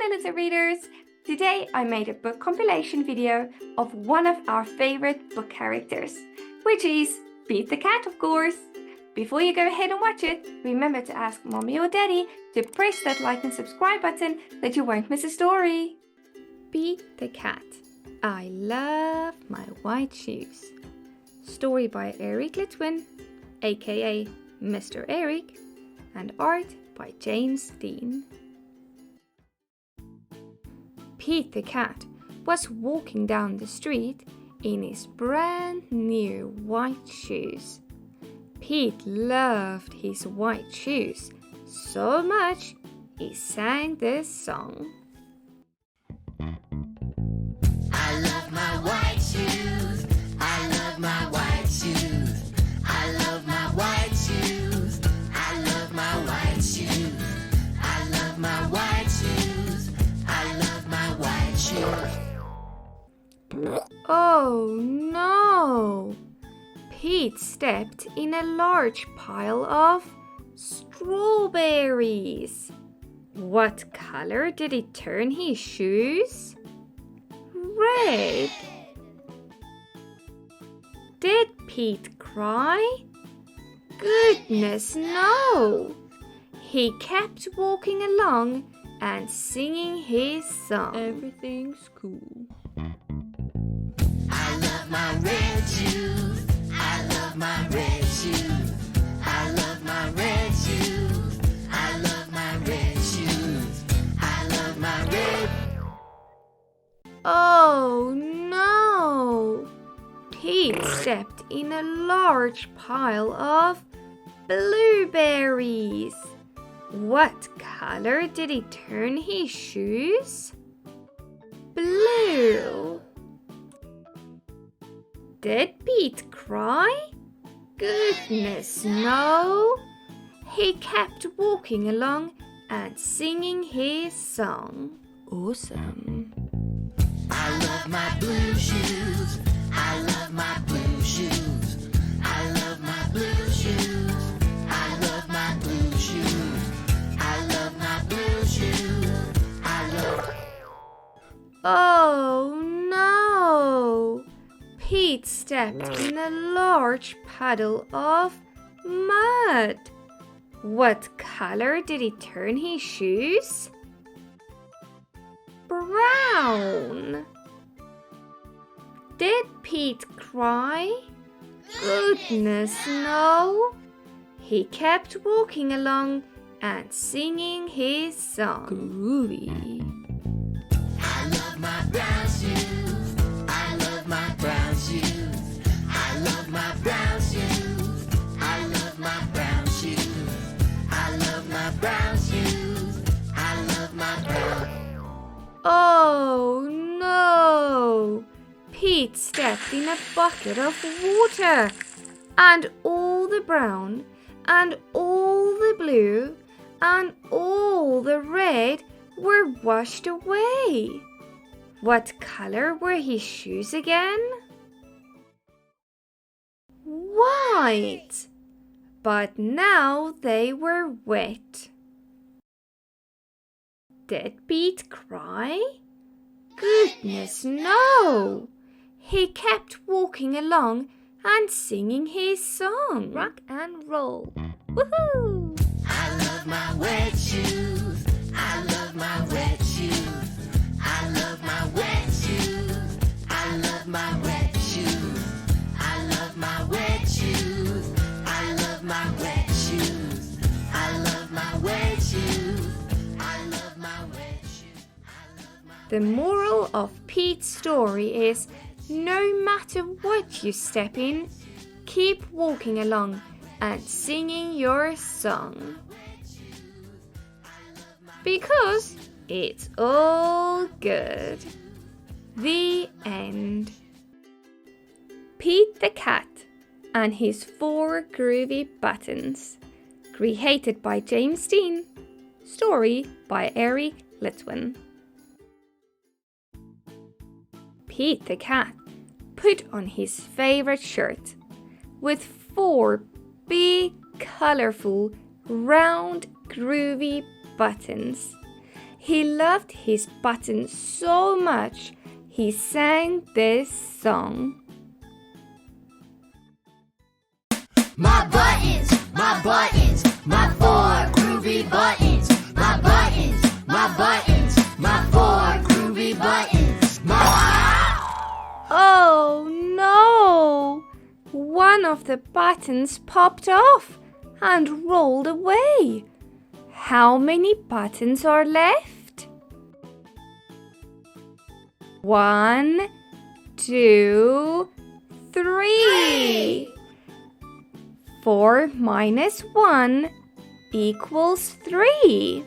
Hello little readers! Today I made a book compilation video of one of our favorite book characters, which is Pete the cat, of course. Before you go ahead and watch it, remember to ask mommy or daddy to press that like and subscribe button that you won't miss a story. Pete the cat. I love my white shoes. Story by Litwin, aka Mr. Eric, and art by James Dean. Pete the cat was walking down the street in his brand new white shoes. Pete loved his white shoes so much he sang this song. I love my white shoes. I love my white shoes. I love my white shoes. I love my white shoes. I love my white shoes. I love my white shoes. Oh no! Pete stepped in a large pile of strawberries. What color did he turn his shoes? Red. Did Pete cry? Goodness no! He kept walking along and singing his song. Everything's cool. I love my red shoes. I love my red shoes. I love my red shoes. I love my red shoes. I love my red. Oh no! Pete stepped in a large pile of blueberries. What color did he turn his shoes? Blue. Did Pete cry? Goodness no! He kept walking along and singing his song. Awesome. I love my blue shoes. I love my blue shoes. I love my blue shoes. I love my blue shoes. I love my blue shoes. I love. Oh no! Pete stepped in a large puddle of mud. What color did he turn his shoes? Brown. Did Pete cry? Goodness no! He kept walking along and singing his song. Groovy. I love my brown shoes. I love my brown shoes. I love my brown shoes. I love my brown shoes. I love my brown shoes. I love my brown. Oh no! Pete stepped in a bucket of water, and all the brown, and all the blue, and all the red were washed away. What color were his shoes again? White. But now they were wet. Did Pete cry? Goodness no! He kept walking along and singing his song. Rock and roll. Woohoo! I love my wet shoes. I love my wet shoes. I love my wet shoes. I love my wet shoes. I love my wet shoes. I love my wet shoes. I love my wet shoes. I love my wet shoes. The moral of Pete's story is no matter what you step in, keep walking along and singing your song. Because it's all good. The end. Pete the cat and his 4 groovy buttons. Created by James Dean. Story by Litwin. Pete the cat put on his favorite shirt with 4 big, colorful, round, groovy buttons. He loved his buttons so much, he sang this song. My buttons, my four groovy buttons. My buttons, my four groovy buttons. Oh no! One of the buttons popped off and rolled away. How many buttons are left? 1, 2, 3. 4 minus 1 equals 3.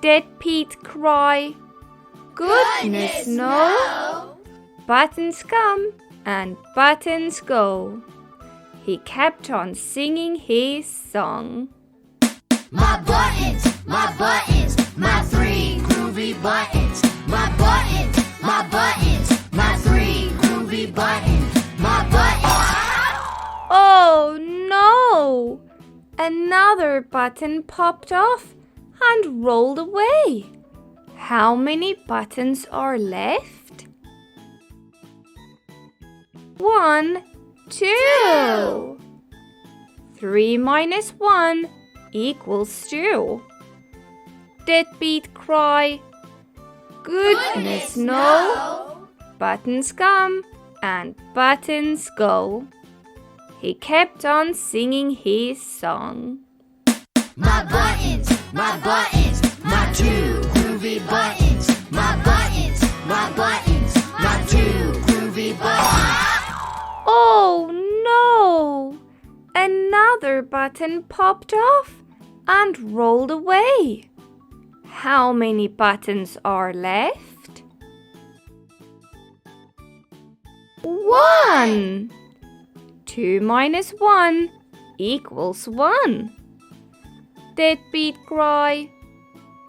Did Pete cry? Goodness no! Buttons come and buttons go. He kept on singing his song. My buttons, my three groovy buttons. My buttons, my three groovy buttons. My buttons. Oh no! Another button popped off and rolled away. How many buttons are left? 1, 2. 3 minus 1 equals 2. Did Pete cry? Goodness no! Buttons come and buttons go. He kept on singing his song. My buttons, my two groovy buttons. My buttons, my two groovy buttons. Oh no! Another button popped off and rolled away. How many buttons are left? 1. 2 minus 1 equals 1. Did Pete cry?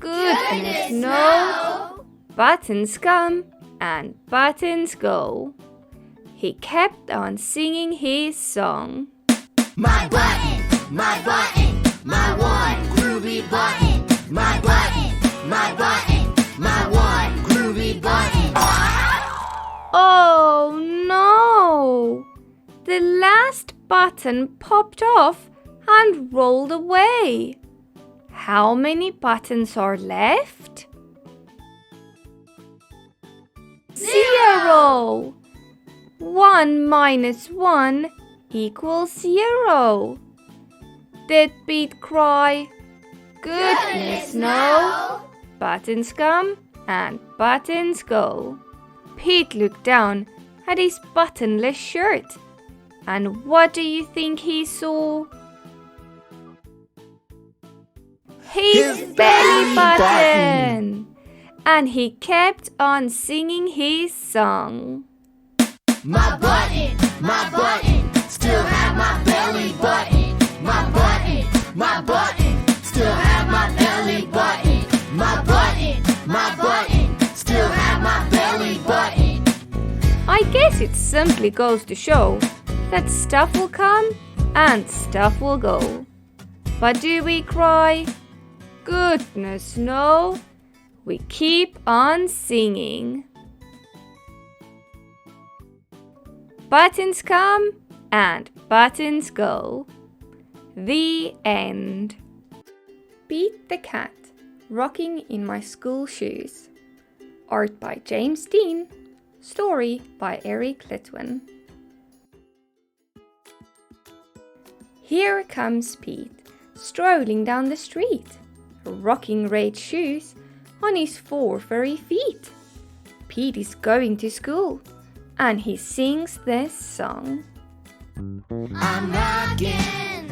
Goodness no! Buttons come and buttons go. He kept on singing his song. My button, my one groovy button. My button, my one groovy button. Oh no! The last button popped off and rolled away. How many buttons are left? 0! 1 minus 1 equals 0. Did Pete cry? Goodness no! Buttons come and buttons go. Pete looked down at his buttonless shirt. And what do you think he saw? His belly button! And he kept on singing his song. My button, still have my belly button. My button, still have my belly button. My button, still have my belly button. I guess it simply goes to show that stuff will come and stuff will go. But do we cry? Goodness no! We keep on singing. Buttons come and buttons go. The end. Beat the Cat, Rocking in My School Shoes. Art by James Dean. Story by Eric Litwin. Here comes Pete, strolling down the street, rocking red shoes on his 4 furry feet. Pete is going to school, and he sings this song. I'm rocking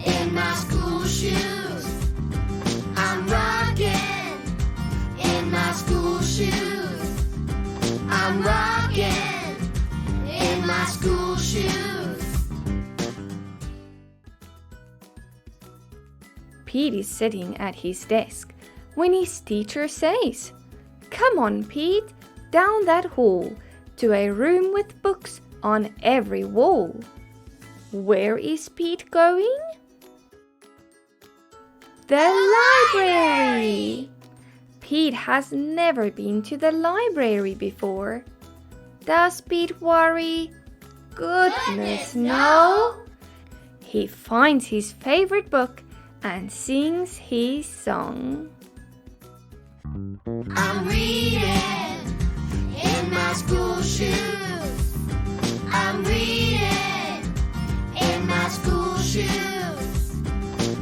in my school shoes. I'm rocking in my school shoes. I'm rocking in my school shoes. Pete is sitting at his desk when his teacher says, "Come on, Pete, down that hall to a room with books on every wall." Where is Pete going? The library! Pete has never been to the library before. Does Pete worry? Goodness, no! He finds his favorite book and sings his song. I'm reading in my school shoes. I'm reading in my school shoes.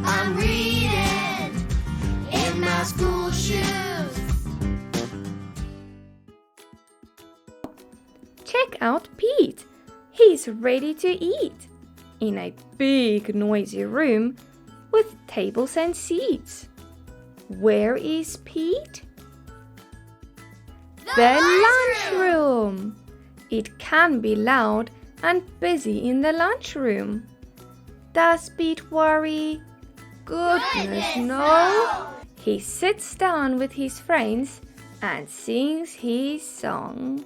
I'm reading in my school shoes. Check out Pete. He's ready to eat in a big noisy room with tables and seats. Where is Pete? The lunchroom. It can be loud and busy in the lunchroom. Does Pete worry? Goodness, no! He sits down with his friends and sings his song.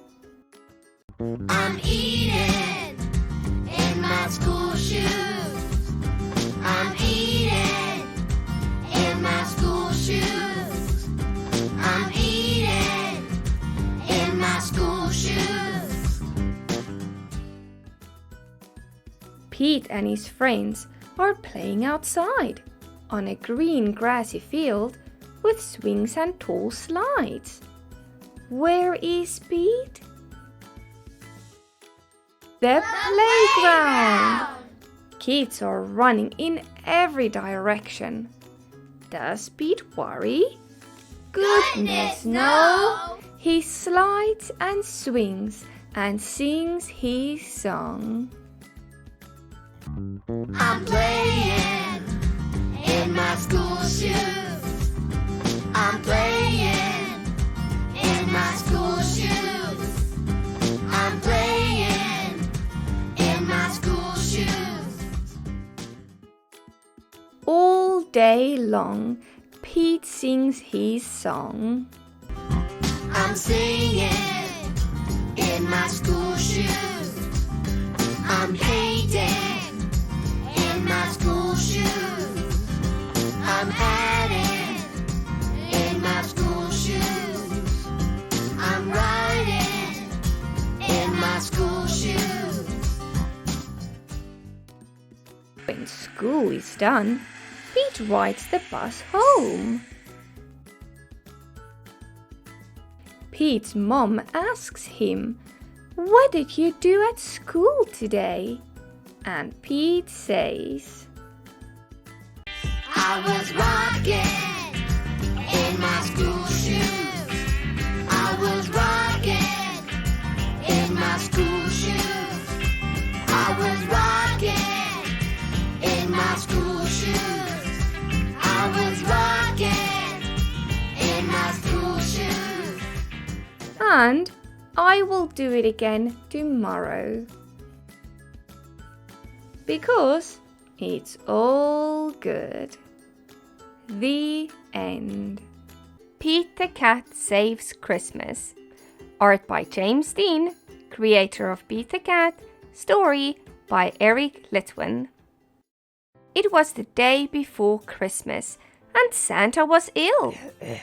I'm eating in my school shoes. I'm eating in my school shoes. I'm eating in my school shoes. Pete and his friends are playing outside on a green grassy field with swings and tall slides. Where is Pete? The playground! Kids are running in every direction. Does Pete worry? Goodness, no! He slides and swings and sings his song. I'm playing in my school shoes. I'm playing in my school shoes. I'm playing in my school shoes. All day long, Pete sings his song. I'm singing in my school shoes. I'm painting in my school shoes. I'm adding in my school shoes. I'm writing in my school shoes. When school is done, Pete rides the bus home. Pete's mom asks him, "What did you do at school today?" And Pete says, I was rocking in my school shoes. I was rocking in my school shoes. I was rocking in my school shoes. I was rocking in my school shoes. and I will do it again tomorrow. Because it's all good. The end. Pete the Cat Saves Christmas. Art by James Dean, creator of Pete the Cat. Story by Eric Litwin. It was the day before Christmas, and Santa was ill.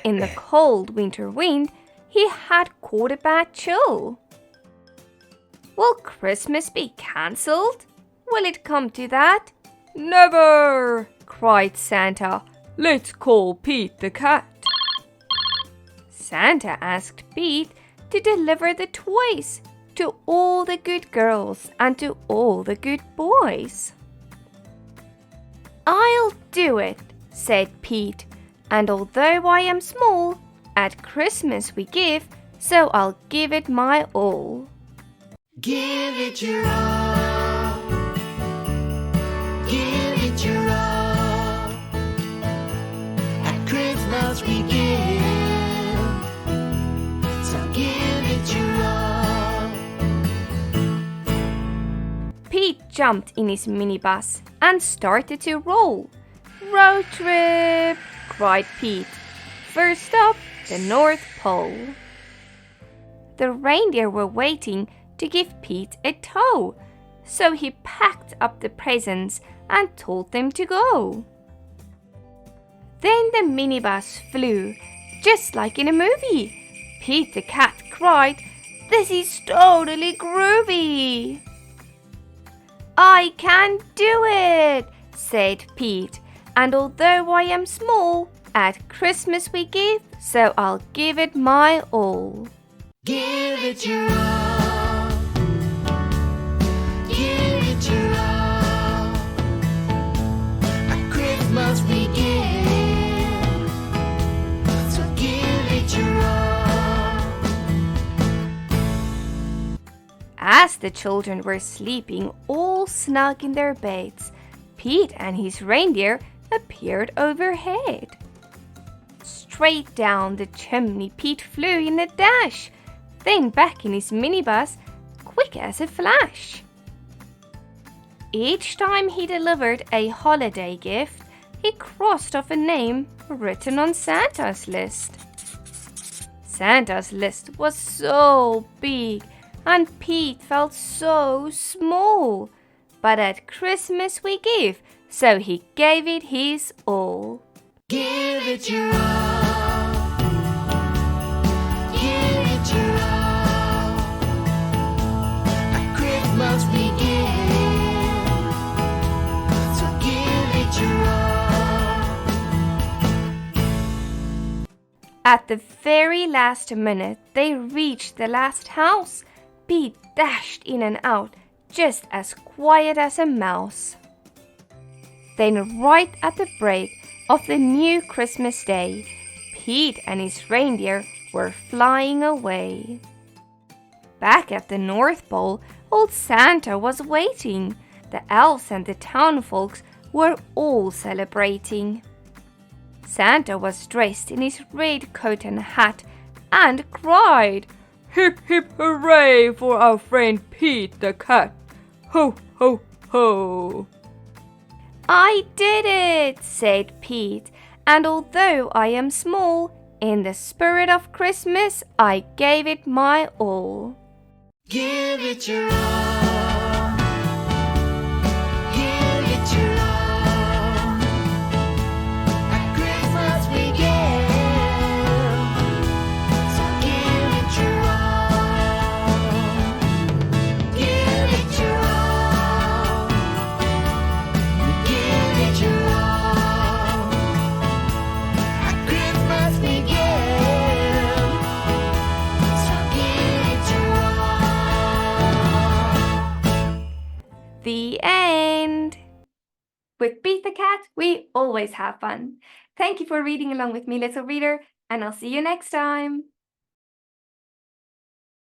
In the cold winter wind, he had caught a bad chill. Will Christmas be cancelled? Will it come to that? Never! Cried Santa. Let's call Pete the Cat. Santa asked Pete to deliver the toys to all the good girls and to all the good boys. I'll do it, said Pete, and although I am small, at Christmas we give, so I'll give it my all. Give it your all. Give it your all. At Christmas we give, so give it your all. Pete jumped in his minibus and started to roll. Road trip, cried Pete. First stop, the North Pole. The reindeer were waiting to give Pete a tow, so he packed up the presents and told them to go. Then the minibus flew, just like in a movie. Pete the cat cried, "This is totally groovy!" "I can do it," said Pete, "and although I am small, at Christmas we give, so I'll give it my all." Give it your all. Give it your all. At Christmas we give, so give it your all. As the children were sleeping all snug in their beds, Pete and his reindeer appeared overhead. Straight down the chimney Pete flew in a dash, then back in his minibus, quick as a flash. Each time he delivered a holiday gift, he crossed off a name written on Santa's list. Santa's list was so big, and Pete felt so small. But at Christmas we give, so he gave it his all. Give it your all. Give it your all. At Christmas we give, so give it your all. At the very last minute, they reached the last house. Pete dashed in and out, just as quiet as a mouse. Then right at the break of the new Christmas day, Pete and his reindeer were flying away. Back at the North Pole, old Santa was waiting. The elves and the town folks were all celebrating. Santa was dressed in his red coat and hat and cried, "Hip, hip, hooray for our friend Pete the cat! Ho, ho, ho!" "I did it," said Pete, "and although I am small, in the spirit of Christmas I gave it my all." Give it your all. Give it your all. At Christmas we give, so give it your all. Give it your all. Give it your all. At Christmas we give, so give it your all. The end. With Beat the Cat, we always have fun. Thank you for reading along with me, little reader, and I'll see you next time.